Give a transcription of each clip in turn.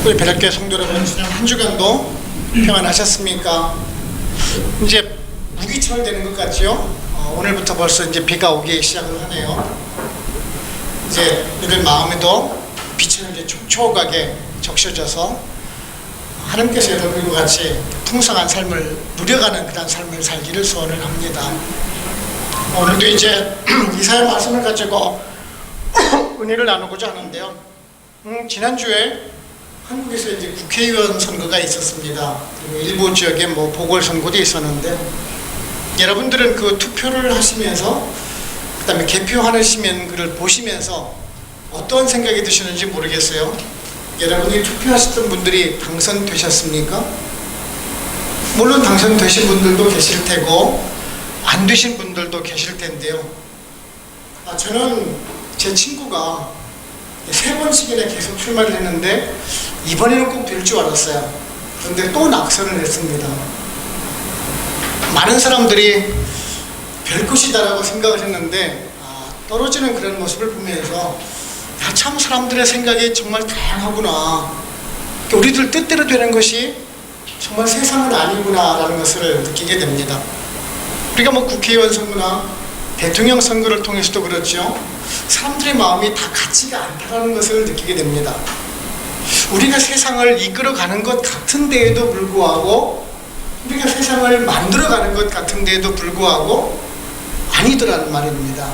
우리 배락교회 성도 여러분, 지난 한 주간도 평안하셨습니까? 이제 우기철 되는 것 같죠? 오늘부터 벌써 이제 비가 오기 시작을 하네요. 이제 우리 마음에도 빛은 이제 촉촉하게 적셔져서 하나님께서 여러분과 같이 풍성한 삶을 누려가는 그런 삶을 살기를 소원을 합니다. 오늘도 이제 이사야 말씀을 가지고 은혜를 나누고자 하는데요. 지난주에 한국에서 이제 국회의원 선거가 있었습니다. 그리고 일부 지역에 보궐선거도 있었는데, 여러분들은 그 투표를 하시면서 그 다음에 개표하시면 그를 보시면서 어떤 생각이 드시는지 모르겠어요. 여러분이 투표하셨던 분들이 당선되셨습니까? 물론 당선되신 분들도 계실 테고 안 되신 분들도 계실 텐데요. 저는 제 친구가 3번씩이나 계속 출마를 했는데 이번에는 꼭 될 줄 알았어요. 그런데 또 낙선을 했습니다. 많은 사람들이 별 것이다라고 생각을 했는데 떨어지는 그런 모습을 보면서 참 사람들의 생각이 정말 다양하구나, 우리들 뜻대로 되는 것이 정말 세상은 아니구나 라는 것을 느끼게 됩니다. 우리가 국회의원 선거나 대통령 선거를 통해서도 그렇죠. 사람들의 마음이 다 같지가 않다는 것을 느끼게 됩니다. 우리가 세상을 이끌어가는 것 같은데에도 불구하고, 우리가 세상을 만들어가는 것 같은데에도 불구하고 아니더라는 말입니다.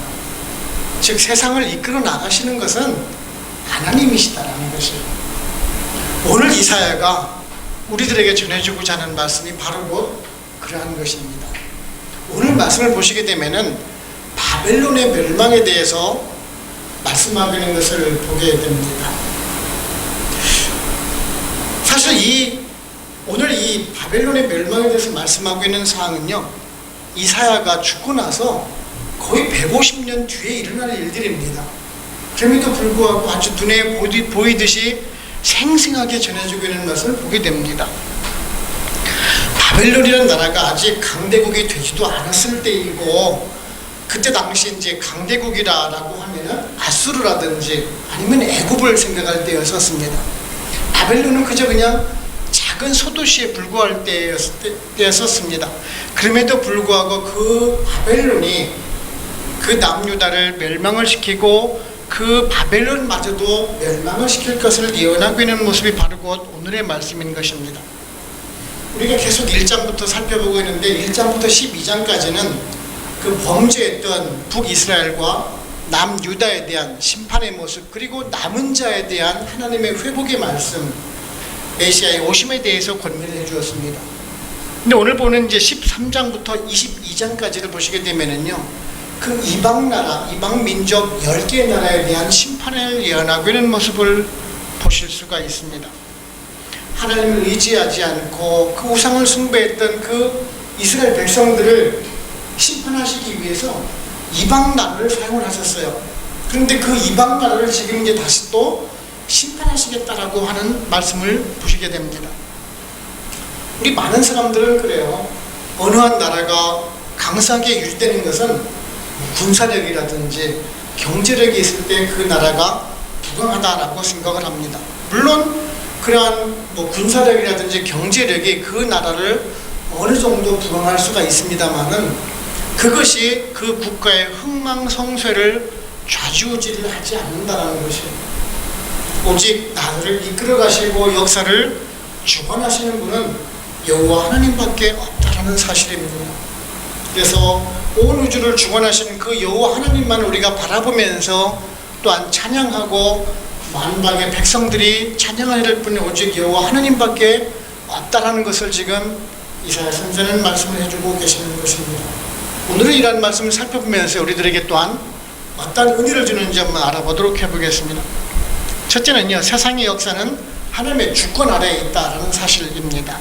즉 세상을 이끌어 나가시는 것은 하나님이시다라는 것이에요. 오늘 이사야가 우리들에게 전해주고자 하는 말씀이 바로 곧 그러한 것입니다. 오늘 말씀을 보시게 되면은 바벨론의 멸망에 대해서 말씀하고 있는 것을 보게 됩니다. 사실 오늘 이 바벨론의 멸망에 대해서 말씀하고 있는 사항은요, 이사야가 죽고 나서 거의 150년 뒤에 일어날 일들입니다. 그럼에도 불구하고 아주 눈에 보이듯이 생생하게 전해주고 있는 것을 보게 됩니다. 바벨론이라는 나라가 아직 강대국이 되지도 않았을 때이고, 그때 당시 이제 강대국이라고 하면은 아수르라든지 아니면 애굽을 생각할 때였었습니다. 바벨론은 그저 그냥 작은 소도시에 불과할 때였었습니다. 그럼에도 불구하고 그 바벨론이 그 남유다를 멸망을 시키고 그 바벨론마저도 멸망을 시킬 것을 예언하고 있는 모습이 바로 곧 오늘의 말씀인 것입니다. 우리가 계속 1장부터 살펴보고 있는데 1장부터 12장까지는 그 범죄했던 북이스라엘과 남유다에 대한 심판의 모습, 그리고 남은 자에 대한 하나님의 회복의 말씀, 메시아의 오심에 대해서 권면을 해주었습니다. 근데 오늘 보는 이제 13장부터 22장까지를 보시게 되면은요, 그 이방 나라, 이방 민족 10개의 나라에 대한 심판을 예언하고 있는 모습을 보실 수가 있습니다. 하나님을 의지하지 않고 그 우상을 숭배했던 그 이스라엘 백성들을 심판하시기 위해서 이방 나라를 사용을 하셨어요. 그런데 그 이방 나라를 지금 이제 다시 또 심판하시겠다라고 하는 말씀을 보시게 됩니다. 우리 많은 사람들은 그래요. 어느 한 나라가 강성하게 유지되는 것은 군사력이라든지 경제력이 있을 때 그 나라가 부강하다라고 생각을 합니다. 물론 그러한 군사력이라든지 경제력이 그 나라를 어느 정도 부강할 수가 있습니다만은 그것이 그 국가의 흥망성쇠를 좌지우지를 하지 않는다는 것이에요. 오직 나라를 이끌어 가시고 역사를 주관하시는 분은 여호와 하나님밖에 없다라는 사실입니다. 그래서 온 우주를 주관하시는 그 여호와 하나님만 우리가 바라보면서 또한 찬양하고 만방의 백성들이 찬양해야 될 분이 오직 여호와 하나님밖에 없다라는 것을 지금 이사야 선지자는 말씀을 해주고 계시는 것입니다. 오늘은 이러한 말씀을 살펴보면서 우리들에게 또한 어떤 의미를 주는지 한번 알아보도록 해보겠습니다. 첫째는요, 세상의 역사는 하나님의 주권 아래에 있다라는 사실입니다.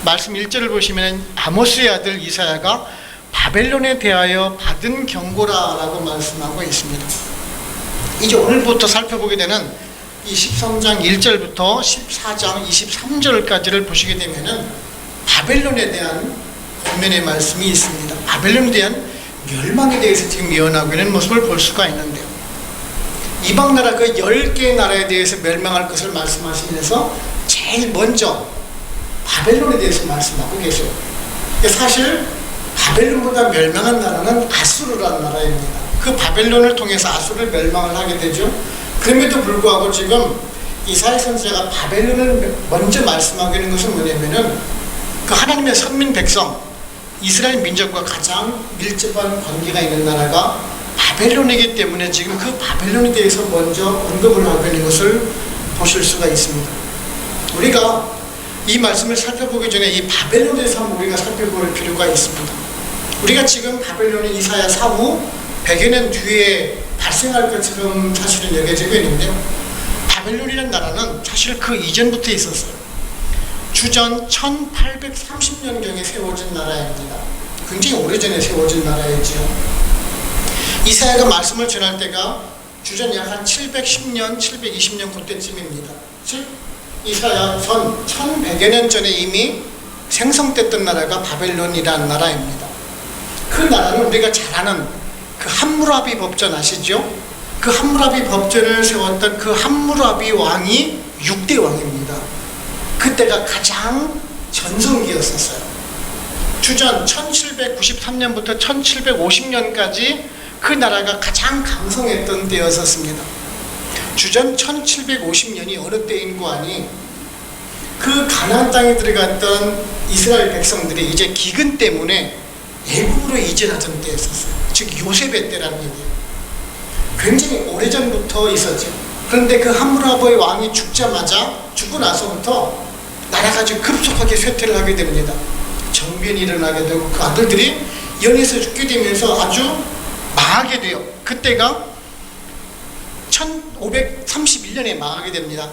말씀 1절을 보시면 아모스의 아들 이사야가 바벨론에 대하여 받은 경고라라고 말씀하고 있습니다. 이제 오늘부터 살펴보게 되는 이 13장 1절부터 14장 23절까지를 보시게 되면은 바벨론에 대한 권면의 말씀이 있습니다. 바벨론에 대한 멸망에 대해서 지금 예언하고 있는 모습을 볼 수가 있는데요. 이방 나라 그 10개의 나라에 대해서 멸망할 것을 말씀하시면서 제일 먼저 바벨론에 대해서 말씀하고 계세요. 사실 바벨론보다 멸망한 나라는 아수르라는 나라입니다. 그 바벨론을 통해서 아수르를 멸망을 하게 되죠. 그럼에도 불구하고 지금 이사야 선지자가 바벨론을 먼저 말씀하고 있는 것은 뭐냐면은 그 하나님의 선민 백성 이스라엘 민족과 가장 밀접한 관계가 있는 나라가 바벨론이기 때문에 지금 그 바벨론에 대해서 먼저 언급을 하고 있는 것을 보실 수가 있습니다. 우리가 이 말씀을 살펴보기 전에 이 바벨론에 대해서 한번 우리가 살펴볼 필요가 있습니다. 우리가 지금 바벨론이 이사야 사후 100여 년 뒤에 발생할 것처럼 사실은 여겨지고 있는데요. 바벨론이라는 나라는 사실 그 이전부터 있었어요. 주전 1830년경에 세워진 나라입니다. 굉장히 오래전에 세워진 나라이죠. 이사야가 말씀을 전할 때가 주전 약 한 710년, 720년 그때쯤입니다. 즉 이사야 전 1100여 년 전에 이미 생성됐던 나라가 바벨론이라는 나라입니다. 그 나라는 우리가 잘 아는 그 함무라비 법전 아시죠? 그 함무라비 법전을 세웠던 그 함무라비 왕이 6대 왕입니다. 그때가 가장 전성기였었어요. 주전 1793년부터 1750년까지 그 나라가 가장 강성했던 때였었습니다. 주전 1750년이 어느 때인고 하니 그 가나안 땅에 들어갔던 이스라엘 백성들이 이제 기근 때문에 애굽으로 이전하던 때였었어요. 즉 요셉의 때라는 얘기예요. 굉장히 오래전부터 있었죠. 그런데 그 함무라비 왕이 죽고 나서부터 나라가 아주 급속하게 쇠퇴를 하게 됩니다. 정변이 일어나게 되고 그 아들들이 연에서 죽게 되면서 아주 망하게 돼요. 그때가 1531년에 망하게 됩니다.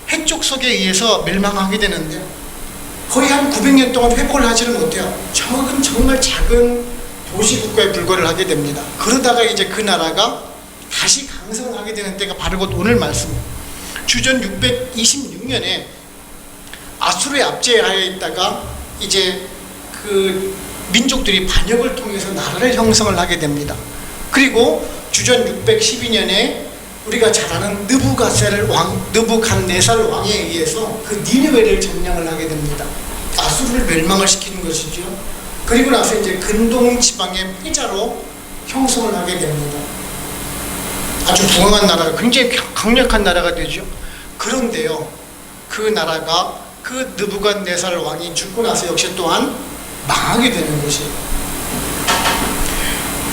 핵족속에 의해서 멸망하게 되는데요. 거의 한 900년 동안 회복을 하지는 못해요. 정말 작은 도시국가에 불과를 하게 됩니다. 그러다가 이제 그 나라가 다시 강성하게 되는 때가 바로 곧 오늘 말씀입니다. 주전 626년에 아수르의 압제하에 있다가 이제 그 민족들이 반역을 통해서 나라를 형성을 하게 됩니다. 그리고 주전 612년에 우리가 잘 아는 느부갓네살 왕에 의해서 그 니느웨를 점령을 하게 됩니다. 아수르를 멸망을 시키는 것이죠. 그리고 나서 이제 근동 지방의 패자로 형성을 하게 됩니다. 아주 부강한 나라가 굉장히 강력한 나라가 되죠. 그런데요, 그 나라가 그 느부갓네살 왕이 죽고 나서 역시 또한 망하게 되는 것이에요.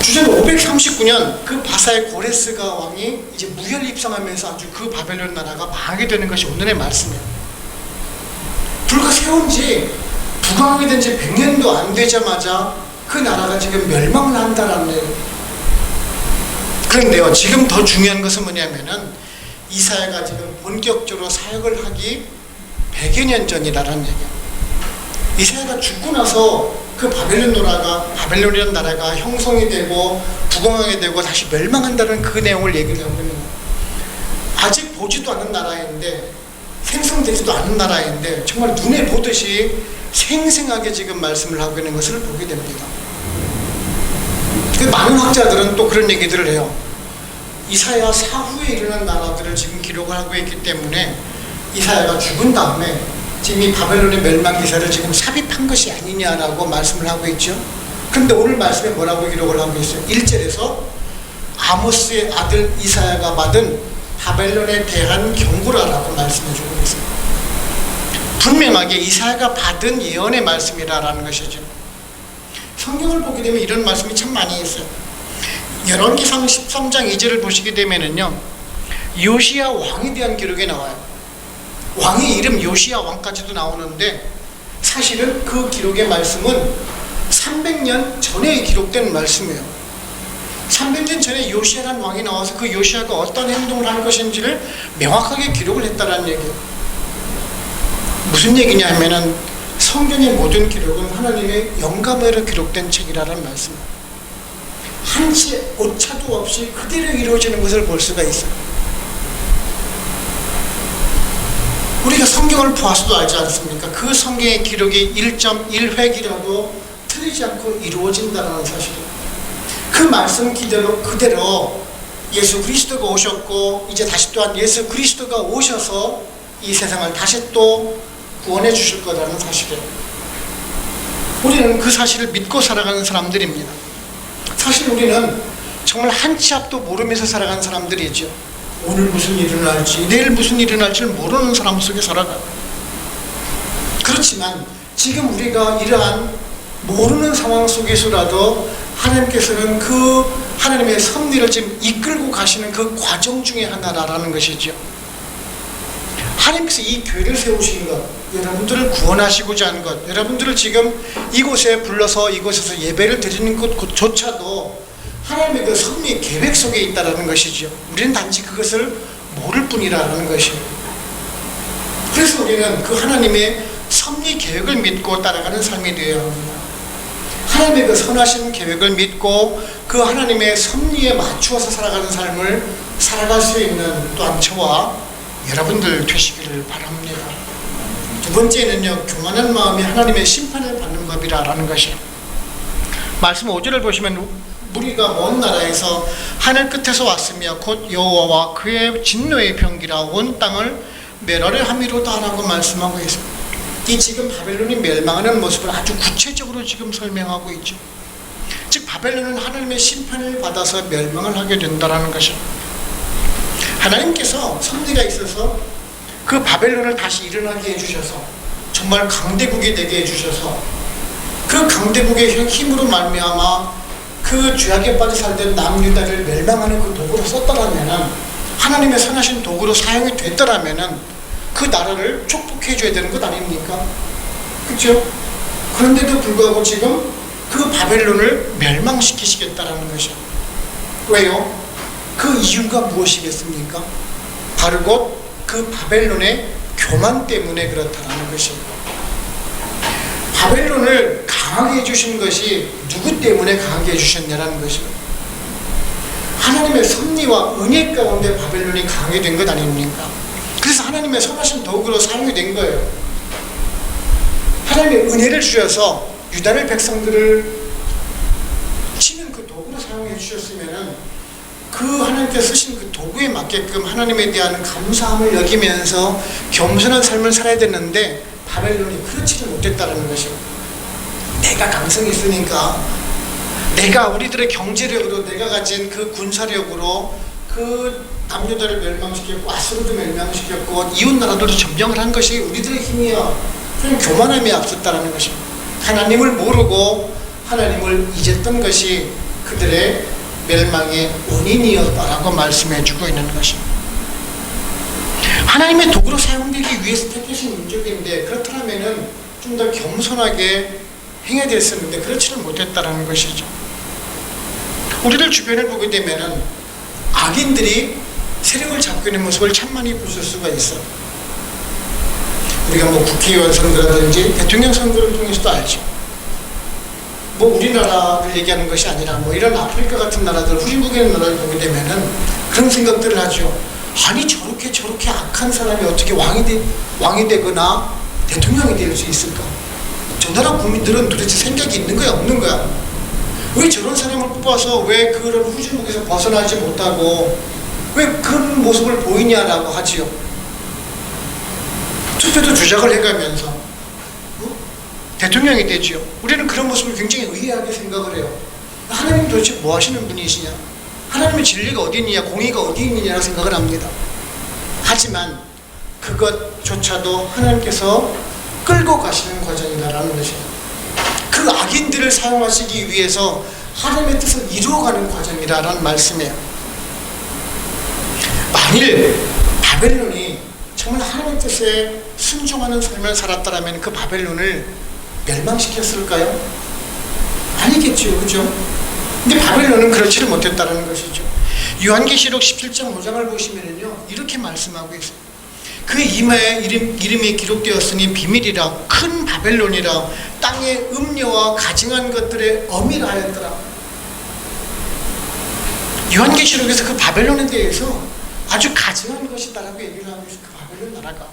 주전 539년 그 바사의 고레스가 왕이 이제 무혈 입성하면서 아주 그 바벨론 나라가 망하게 되는 것이 오늘의 말씀이에요. 불과 세운 지 부강하게 된 지 100년도 안 되자마자 그 나라가 지금 멸망을 한다라는 얘기예요. 그런데요, 지금 더 중요한 것은 뭐냐면은 이사야가 지금 본격적으로 사역을 하기 100여 년 전이라는 얘기예요. 이사야가 죽고 나서 그 바벨론이라는 나라가 형성이 되고 부강하게 되고 다시 멸망한다는 그 내용을 얘기를 하고 있는 거예요. 아직 보지도 않은 나라인데, 생성되지도 않은 나라인데 정말 눈에 보듯이 생생하게 지금 말씀을 하고 있는 것을 보게 됩니다. 많은 학자들은 또 그런 얘기들을 해요. 이사야 사후에 일어난 나라들을 지금 기록을 하고 있기 때문에 이사야가 죽은 다음에 지금 이 바벨론의 멸망 기사를 지금 삽입한 것이 아니냐라고 말씀을 하고 있죠. 그런데 오늘 말씀에 뭐라고 기록을 하고 있어요? 1절에서 아모스의 아들 이사야가 받은 바벨론에 대한 경고라라고 말씀해주고 있습니다. 분명하게 이사야가 받은 예언의 말씀이라는 것이죠. 성경을 보게 되면 이런 말씀이 참 많이 있어요. 열왕기상 13장 2절을 보시게 되면은요, 요시야 왕에 대한 기록이 나와요. 왕의 이름 요시야 왕까지도 나오는데 사실은 그 기록의 말씀은 300년 전에 기록된 말씀이에요. 300년 전에 요시야라는 왕이 나와서 그 요시야가 어떤 행동을 할 것인지를 명확하게 기록을 했다는 얘기예요. 무슨 얘기냐 하면은 성경의 모든 기록은 하나님의 영감으로 기록된 책이라는 말씀이에요. 한치 오차도 없이 그대로 이루어지는 것을 볼 수가 있어요. 우리가 성경을 보아서도 알지 않습니까? 그 성경의 기록이 1.1획이라도 틀리지 않고 이루어진다는 사실이에요. 그 말씀 그대로 예수 그리스도가 오셨고 이제 다시 또한 예수 그리스도가 오셔서 이 세상을 다시 또 구원해 주실 거라는 사실이에요. 우리는 그 사실을 믿고 살아가는 사람들입니다. 사실 우리는 정말 한 치 앞도 모르면서 살아가는 사람들이죠. 오늘 무슨 일이 일어날지, 내일 무슨 일이 일어날지를 모르는 사람 속에 살아가요. 그렇지만 지금 우리가 이러한 모르는 상황 속에서라도 하나님께서는 그 하나님의 섭리를 지금 이끌고 가시는 그 과정 중에 하나라는 것이죠. 하나님께서 이 교회를 세우신 것, 여러분들을 구원하시고자 하는 것, 여러분들을 지금 이곳에 불러서 이곳에서 예배를 드리는 것조차도 하나님의 그 섭리 계획 속에 있다는 것이죠. 우리는 단지 그것을 모를 뿐이라는 것이에요. 그래서 우리는 그 하나님의 섭리 계획을 믿고 따라가는 삶이 되어야 합니다. 하나님의 그 선하신 계획을 믿고 그 하나님의 섭리에 맞추어서 살아가는 삶을 살아갈 수 있는 또한 저와 여러분들 되시기를 바랍니다. 두 번째는요, 교만한 마음이 하나님의 심판을 받는 법이라는 것이에요. 말씀 5절을 보시면 우리가 먼 나라에서 하늘 끝에서 왔으며 곧 여호와와 그의 진노의 병기라 온 땅을 멸하려 함이로다라고 말씀하고 있습니다. 이 지금 바벨론이 멸망하는 모습을 아주 구체적으로 지금 설명하고 있죠. 즉 바벨론은 하나님의 심판을 받아서 멸망을 하게 된다는 것입니다. 하나님께서 섭리가 있어서 그 바벨론을 다시 일어나게 해주셔서 정말 강대국이 되게 해주셔서 그 강대국의 힘으로 말미암아 그 죄악에 빠져 살던 남유다를 멸망하는 그 도구로 썼더라면, 하나님의 선하신 도구로 사용이 됐더라면 그 나라를 축복해 줘야 되는 것 아닙니까? 그렇죠? 그런데도 불구하고 지금 그 바벨론을 멸망시키시겠다라는 것이요. 왜요? 그 이유가 무엇이겠습니까? 바로 곧 그 바벨론의 교만 때문에 그렇다라는 것입니다. 바벨론을 강하게 해주신 것이 누구 때문에 강하게 해주셨냐라는 것입니다. 하나님의 섭리와 은혜 가운데 바벨론이 강하게 된 것 아닙니까? 그래서 하나님의 선하신 도구로 사용이 된 거예요. 하나님의 은혜를 주셔서 유다의 백성들을 치는 그 도구로 사용해 주셨으면은 그 하나님께 쓰신 그 도구에 맞게끔 하나님에 대한 감사함을 여기면서 겸손한 삶을 살아야 되는데 바벨론이 그렇지를 못했다는 것입니다. 내가 강성이 있으니까, 내가 우리들의 경제력으로, 내가 가진 그 군사력으로 그 남유다를 멸망시켰고 아수르도 멸망시켰고 이웃 나라들도 점령을 한 것이 우리들의 힘이야. 그런 교만함이 앞섰다는 것입니다. 하나님을 모르고 하나님을 잊었던 것이 그들의 멸망의 원인이었다라고 말씀해주고 있는 것입니다. 하나님의 도구로 사용되기 위해서 택하신 민족인데 그렇다면 좀 더 겸손하게 행해야 됐었는데 그렇지는 못했다라는 것이죠. 우리들 주변을 보게 되면은 악인들이 세력을 잡고 있는 모습을 참 많이 보실 수가 있어요. 우리가 국회의원 선거라든지 대통령 선거를 통해서도 알죠. 우리나라를 얘기하는 것이 아니라 이런 아프리카 같은 나라들, 후진국에 있는 나라를 보게 되면은 그런 생각들을 하죠. 아니 저렇게 악한 사람이 어떻게 왕이 되거나 대통령이 될 수 있을까? 저 나라 국민들은 도대체 생각이 있는 거야 없는 거야? 왜 저런 사람을 뽑아서 왜 그런 후진국에서 벗어나지 못하고 왜 그런 모습을 보이냐라고 하지요. 투표도 조작을 해가면서 대통령이 되지요. 우리는 그런 모습을 굉장히 의아하게 생각을 해요. 하나님 도대체 뭐 하시는 분이시냐? 하나님의 진리가 어디 있느냐, 공의가 어디 있느냐라고 생각을 합니다. 하지만 그것조차도 하나님께서 끌고 가시는 과정이다라는 것입니다. 그 악인들을 사용하시기 위해서 하나님의 뜻을 이루어가는 과정이라는 말씀이에요. 만일 바벨론이 정말 하나님의 뜻에 순종하는 삶을 살았다면 그 바벨론을 멸망시켰을까요? 아니겠죠, 그죠? 근데 바벨론은 그렇지를 못했다는 것이죠. 요한계시록 17장 5장을 보시면요 이렇게 말씀하고 있어요. 그 이마에 이름이 기록되었으니 비밀이라 큰 바벨론이라 땅의 음료와 가증한 것들의 어미라 하였더라. 요한계시록에서 그 바벨론에 대해서 아주 가증한 것이다라고 얘기를 하고 있어요. 그 바벨론 나라가.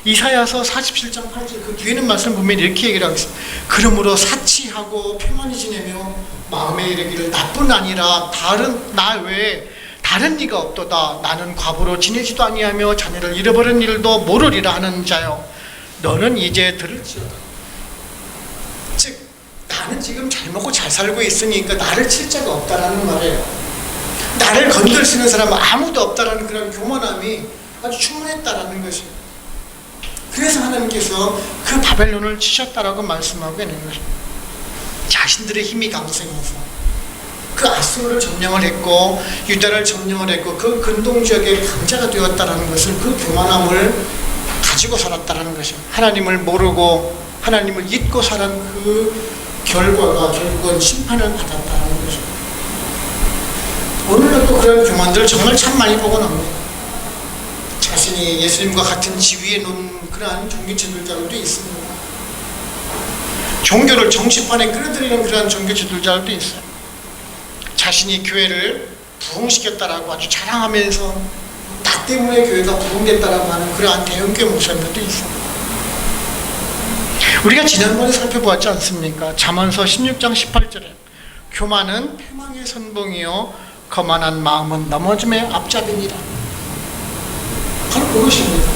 이사야서 47장 8절 그 뒤에는 말씀 보면 이렇게 얘기를 하고 있어요. 그러므로 사치하고 평안히 지내며 마음에 이르기를 나뿐 아니라 다른 나 외에 다른 이가 없도다. 나는 과부로 지내지도 아니하며 자녀를 잃어버린 일도 모르리라 하는 자여, 너는 이제 들을지어다. 즉 나는 지금 잘 먹고 잘 살고 있으니까 나를 칠 자가 없다라는 말이에요. 나를 건들 수 있는 사람은 아무도 없다라는 그런 교만함이 아주 충분했다라는 것이에요. 그래서 하나님께서 그 바벨론을 치셨다라고 말씀하고 있는 것입니다. 자신들의 힘이 강성해서 그 아수르를 점령을 했고 유다를 점령을 했고 그 근동지역의 강자가 되었다라는 것을, 그 교만함을 가지고 살았다라는 것이에요. 하나님을 모르고 하나님을 잊고 살은 그 결과가 결국은 심판을 받았다는 것이에요. 오늘은 또 그런 교만들을 정말 참 많이 보곤 합니다. 자신이 예수님과 같은 지위에 놓은 그러한 종교 지도자들도 있습니다. 종교를 정치판에 끌어들이는 그러한 종교 지도자들도 있어요. 자신이 교회를 부흥시켰다라고 아주 자랑하면서 나 때문에 교회가 부흥됐다라고 하는 그러한 대형교회 목사님들도 있습니다. 우리가 지난번에 살펴보았지 않습니까? 잠언서 16장 18절에 교만은 패망의 선봉이요 거만한 마음은 넘어짐의 앞잡이니라. 바로 그것입니다.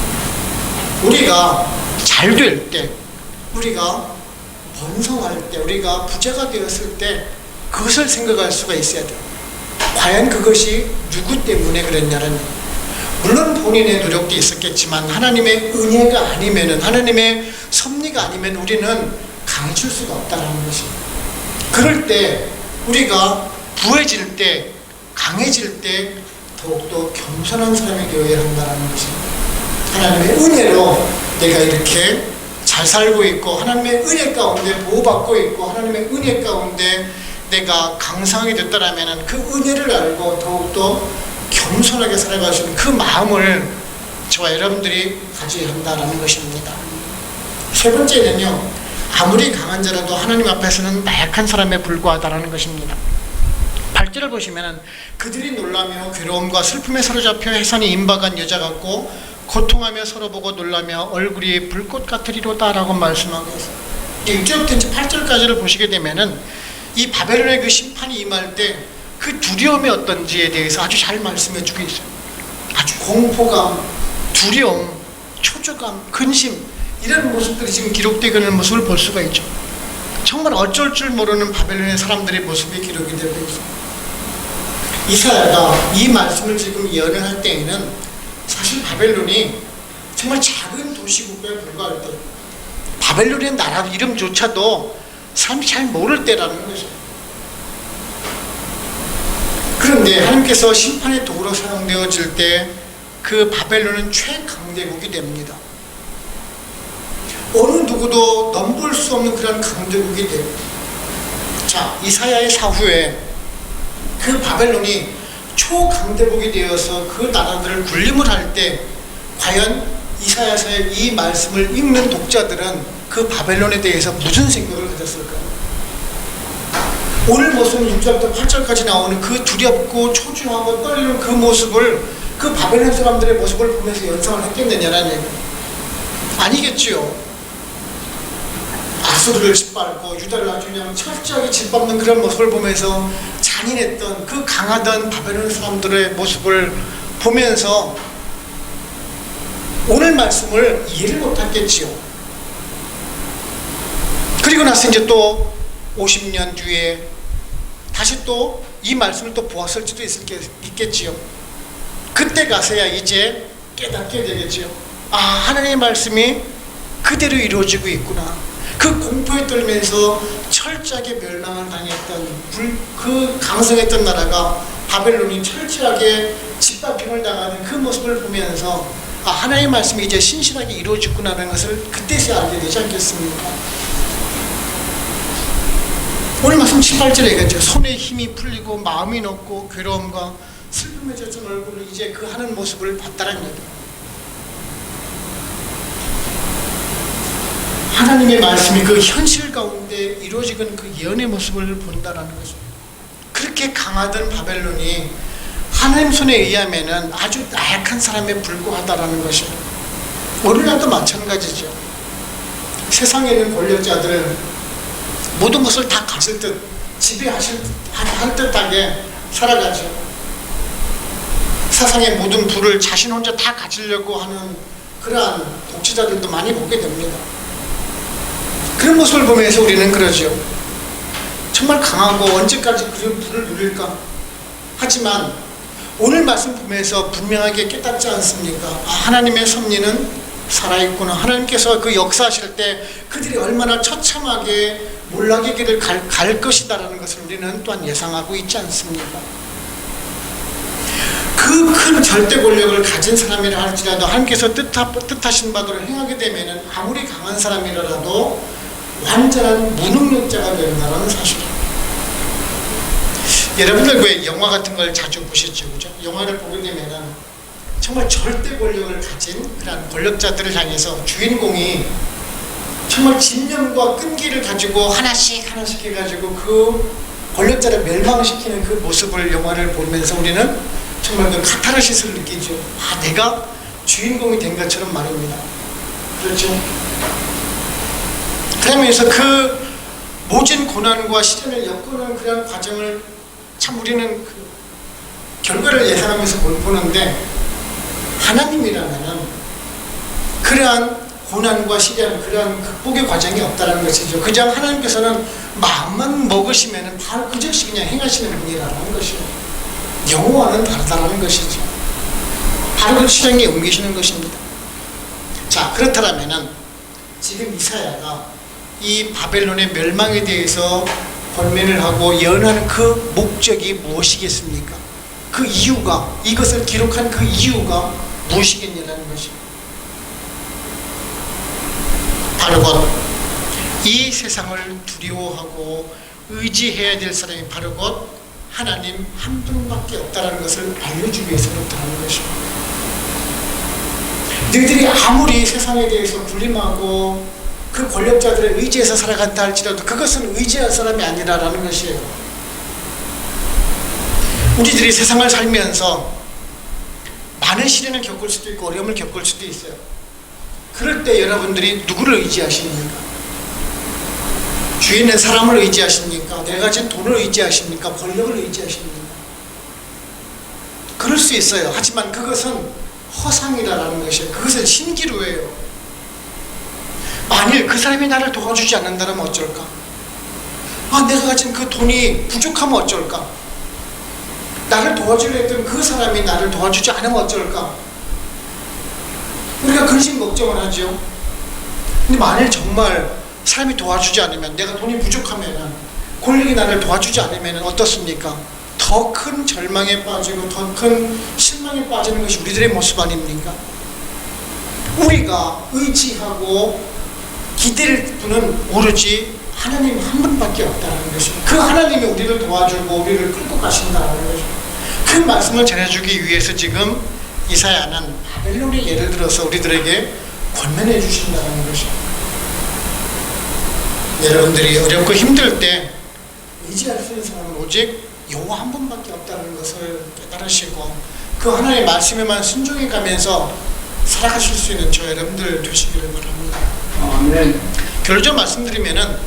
우리가 잘 될 때, 우리가 번성할 때, 우리가 부자가 되었을 때 그것을 생각할 수가 있어야 돼요. 과연 그것이 누구 때문에 그랬냐는, 물론 본인의 노력도 있었겠지만 하나님의 은혜가 아니면은, 하나님의 섭리가 아니면 우리는 강해질 수가 없다는 것입니다. 그럴 때 우리가 부해질 때, 강해질 때 더욱더 겸손한 사람이 되어야 한다는 것입니다. 하나님의 은혜로 내가 이렇게 잘 살고 있고, 하나님의 은혜 가운데 보호받고 있고, 하나님의 은혜 가운데 내가 강성하게 됐다라면 그 은혜를 알고 더욱더 겸손하게 살아갈 수 있는 그 마음을 저와 여러분들이 가져야 한다는 것입니다. 세 번째는요, 아무리 강한 자라도 하나님 앞에서는 나약한 사람에 불과하다는 것입니다. 8절을 보시면 그들이 놀라며 괴로움과 슬픔에 사로잡혀 해산이 임박한 여자 같고 고통하며 서로 보고 놀라며 얼굴이 불꽃 같으리로다 라고 말씀하고 있어요. 6절부터 8절까지를 보시게 되면은 이 바벨론의 그 심판이 임할 때 그 두려움이 어떤지에 대해서 아주 잘 말씀해 주고 있어요. 아주 공포감, 두려움, 초조감, 근심, 이런 모습들이 지금 기록되고 있는 모습을 볼 수가 있죠. 정말 어쩔 줄 모르는 바벨론의 사람들의 모습이 기록이 되고 있어요. 이사야가 이 말씀을 지금 예언할 때에는 사실 바벨론이 정말 작은 도시국가에 불과할 때, 바벨론의 나라 이름조차도 사람이 잘 모를 때라는 거죠. 그런데 하나님께서 심판의 도구로 사용되어질 때 그 바벨론은 최강대국이 됩니다. 어느 누구도 넘볼 수 없는 그런 강대국이 돼요. 자, 이사야의 사후에 그 바벨론이 초강대국이 되어서 그 나라들을 군림을 할 때 과연 이사야서의 이 말씀을 읽는 독자들은 그 바벨론에 대해서 무슨 생각을 가졌을까요? 오늘 모습은 6절부터 8절까지 나오는 그 두렵고 초조하고 떨리는 그 모습을, 그 바벨론 사람들의 모습을 보면서 연상을 했겠느냐는 얘기예요. 아니겠지요. 아수르를 짓밟고 유다를 아주 그냥 철저하게 짓밟는 그런 모습을 보면서 잔인했던 그 강하던 바벨론 사람들의 모습을 보면서 오늘 말씀을 이해를 못했겠지요. 그리고 나서 이제 또 50년 뒤에 다시 또 이 말씀을 또 보았을지도 있겠지요. 그때 가서야 이제 깨닫게 되겠지요. 아, 하나님의 말씀이 그대로 이루어지고 있구나. 그 공포에 떨면서 철저하게 멸망을 당했던 그 강성했던 나라가 바벨론이 철저하게 짓밟힘을 당하는 그 모습을 보면서 아, 하나님의 말씀이 이제 신실하게 이루어지구나라는 것을 그때서야 알게 되지 않겠습니까? 오늘 말씀 18절에 얘기했죠. 손에 힘이 풀리고 마음이 녹고 괴로움과 슬픔에 젖은 얼굴을 이제 그 하는 모습을 봤다는 얘기예요. 하나님의 말씀이 그 현실 가운데 이루어지는 그 예언의 모습을 본다는 것입니다. 그렇게 강하던 바벨론이 하나님 손에 의하면은 아주 나약한 사람에 불과하다라는 것입니다. 오늘날도 마찬가지죠. 세상에 있는 권력자들 모든 것을 다 가질 듯 지배하실 듯하게 살아가죠. 세상의 모든 부를 자신 혼자 다 가지려고 하는 그러한 독재자들도 많이 보게 됩니다. 그런 모습을 보면서 우리는 그러죠. 정말 강하고 언제까지 그 부를 누릴까? 하지만 오늘 말씀 보면서 분명하게 깨닫지 않습니까? 하나님의 섭리는 살아있구나. 하나님께서 그 역사하실 때 그들이 얼마나 처참하게 몰락의 길을 갈 것이다라는 것을 우리는 또한 예상하고 있지 않습니까? 그 큰 절대 권력을 가진 사람이라 할지라도 하나님께서 뜻하신 바대로 행하게 되면 아무리 강한 사람이라도 완전한 무능력자가 된다는 사실입니다. 여러분들 왜 영화 같은 걸 자주 보시죠? 그죠? 영화를 보게 되면 정말 절대 권력을 가진 그런 권력자들을 향해서 주인공이 정말 진념과 끈기를 가지고 하나씩 해가지고 그 권력자를 멸망시키는 그 모습을 영화를 보면서 우리는 정말 그 카타르시스를 느끼죠. 내가 주인공이 된 것처럼 말입니다. 그렇죠? 그러면서 그 모진 고난과 시련을 엮어놓은 그런 과정을 참 우리는 그 결과를 예상하면서 보는데, 하나님이라면은 그러한 고난과 시련, 그러한 극복의 과정이 없다는 것이죠. 그냥 하나님께서는 마음만 먹으시면은 바로 그 즉시 그냥 행하시는 분이라는 것이요. 영어와는 다르다는 것이죠. 바로 그 실행에 옮기시는 것입니다. 자, 그렇다면은 지금 이사야가 이 바벨론의 멸망에 대해서 권면을 하고 예언하는 그 목적이 무엇이겠습니까? 그 이유가, 이것을 기록한 그 이유가 무엇이겠냐는 것입니다. 바로 곧 이 세상을 두려워하고 의지해야 될 사람이 바로 곧 하나님 한 분밖에 없다는 것을 알려주기 위해서 그렇다는 것입니다. 너희들이 아무리 세상에 대해서 군림하고 그 권력자들의 의지에서 살아간다 할지라도 그것은 의지할 사람이 아니라는 것이에요. 우리들이 세상을 살면서 많은 시련을 겪을 수도 있고 어려움을 겪을 수도 있어요. 그럴 때 여러분들이 누구를 의지하십니까? 주위에 있는 사람을 의지하십니까? 내가 가진 돈을 의지하십니까? 권력을 의지하십니까? 그럴 수 있어요. 하지만 그것은 허상이라는 것이에요. 그것은 신기루예요. 만일 그 사람이 나를 도와주지 않는다면 어쩔까? 내가 가진 그 돈이 부족하면 어쩔까? 나를 도와주려 했던 그 사람이 나를 도와주지 않으면 어쩔까? 우리가 근심 걱정을 하죠. 근데 만일 정말 사람이 도와주지 않으면, 내가 돈이 부족하면, 권력이 나를 도와주지 않으면 어떻습니까? 더 큰 절망에 빠지고 더 큰 실망에 빠지는 것이 우리들의 모습 아닙니까? 우리가 의지하고 기댈 분은 오로지 하나님 한 분밖에 없다는 것입니다. 그 하나님이 우리를 도와주고 우리를 끌고 가신다는 것입니다. 그 말씀을 전해주기 위해서 지금 이사야는 바벨론의 예를 들어서 우리들에게 권면해 주신다는 것입니다. 여러분들이 어렵고 힘들 때 의지할 수 있는 사람은 오직 여호와 한 분밖에 없다는 것을 깨달으시고 그 하나님의 말씀에만 순종해 가면서 살아가실 수 있는 저 여러분들 되시기를 바랍니다. 아멘. 결론적으로 말씀드리면은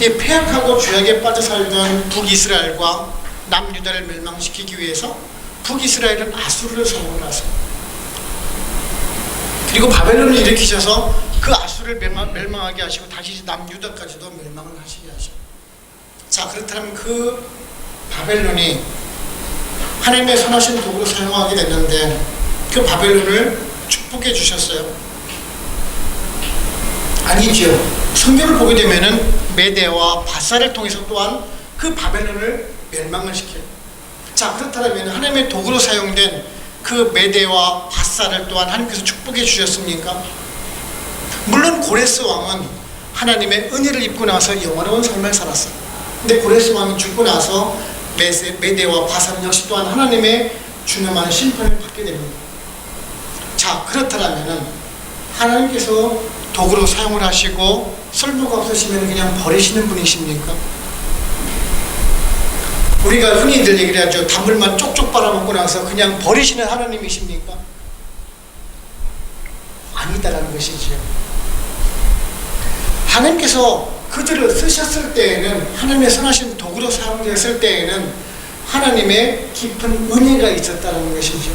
이 폐악하고 죄악에 빠져 살던 북이스라엘과 남유다를 멸망시키기 위해서 북이스라엘은 아수르를 사용을 하세요. 그리고 바벨론을 일으키셔서 그 아수르를 멸망하게 하시고 다시 남유다까지도 멸망을 하시게 하시고, 자, 그렇다면 그 바벨론이 하나님의 선하신 도구로 사용하게 됐는데 그 바벨론을 축복해 주셨어요? 아니죠. 성경을 보게 되면은 메대와 바사를 통해서 또한 그 바벨론을 멸망을 시켜요. 자, 그렇다면 하나님의 도구로 사용된 그 메대와 바사를 또한 하나님께서 축복해 주셨습니까? 물론 고레스 왕은 하나님의 은혜를 입고 나서 영원한 삶을 살았어요. 근데 고레스 왕이 죽고 나서 메대와 바사는 역시 또한 하나님의 중요한 심판을 받게 됩니다. 자, 그렇다면 하나님께서 도구로 사용을 하시고 쓸모가 없으시면 그냥 버리시는 분이십니까? 우리가 흔히들 얘기를 하죠. 단물만 쪽쪽 빨아먹고 나서 그냥 버리시는 하나님이십니까? 아니다라는 것이지요. 하나님께서 그들을 쓰셨을 때에는, 하나님의 선하신 도구로 사용됐을 때에는 하나님의 깊은 은혜가 있었다는 것이죠.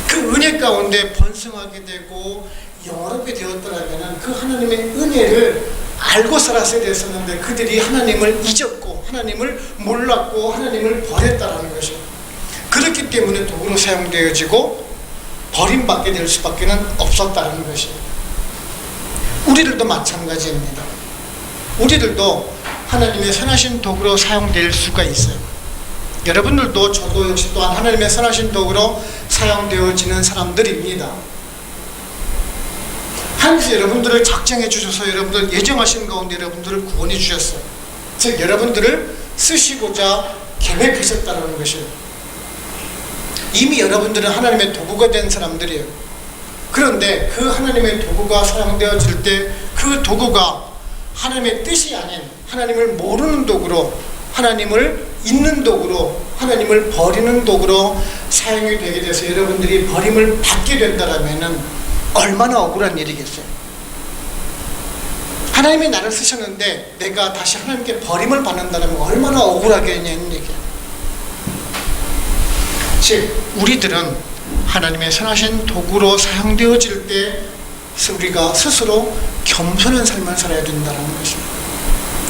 그 은혜 가운데 번성하게 되고 영화롭게 되었더라면 그 하나님의 은혜를 알고 살았어야 됐었는데 그들이 하나님을 잊었고 하나님을 몰랐고 하나님을 버렸다는 것이죠. 그렇기 때문에 도구로 사용되어지고 버림받게 될 수밖에 없었다는 것이죠. 우리들도 마찬가지입니다. 우리들도 하나님의 선하신 도구로 사용될 수가 있어요. 여러분들도 저도 역시 또한 하나님의 선하신 도구로 사용되어지는 사람들입니다. 하나님께서 여러분들을 작정해 주셔서 여러분들 예정하신 가운데 여러분들을 구원해 주셨어요. 즉 여러분들을 쓰시고자 계획하셨다는 것이에요. 이미 여러분들은 하나님의 도구가 된 사람들이에요. 그런데 그 하나님의 도구가 사용되어질 때 그 도구가 하나님의 뜻이 아닌 하나님을 모르는 도구로, 하나님을 잊는 도구로, 하나님을 버리는 도구로 사용이 되게 돼서 여러분들이 버림을 받게 된다면 얼마나 억울한 일이겠어요. 하나님이 나를 쓰셨는데 내가 다시 하나님께 버림을 받는다면 얼마나 억울하겠냐는 얘기예요. 즉 우리들은 하나님의 선하신 도구로 사용되어질 때 우리가 스스로 겸손한 삶을 살아야 된다는 것입니다.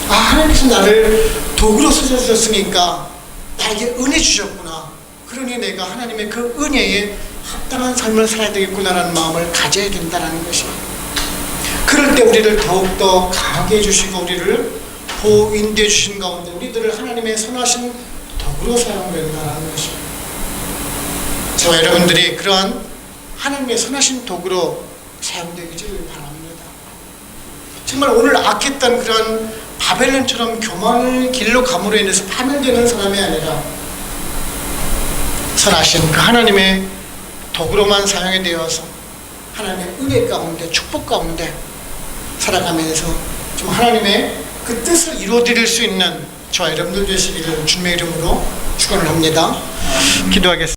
아, 하나님께서 나를 도구로 쓰셨으니까 나에게 은혜 주셨구나. 그러니 내가 하나님의 그 은혜에 합당한 삶을 살아야 되겠구나라는 마음을 가져야 된다는 것입니다. 그럴 때 우리를 더욱더 강하게 해주시고 우리를 보호인도해 주신 가운데 우리들을 하나님의 선하신 도구로 사용된다는 것입니다. 저와 여러분들이 그러한 하나님의 선하신 도구로 사용되기를 바랍니다. 정말 오늘 악했던 그런 바벨론처럼 교만의 길로 감으로 인해서 파멸되는 사람이 아니라 선하신 그 하나님의 도구로만 사용이 되어서 하나님의 은혜 가운데 축복 가운데 살아가면서 좀 하나님의 그 뜻을 이루어드릴 수 있는 저와 여러분들 되시기를 주님의 이름으로 축원을 합니다. 기도하겠습니다.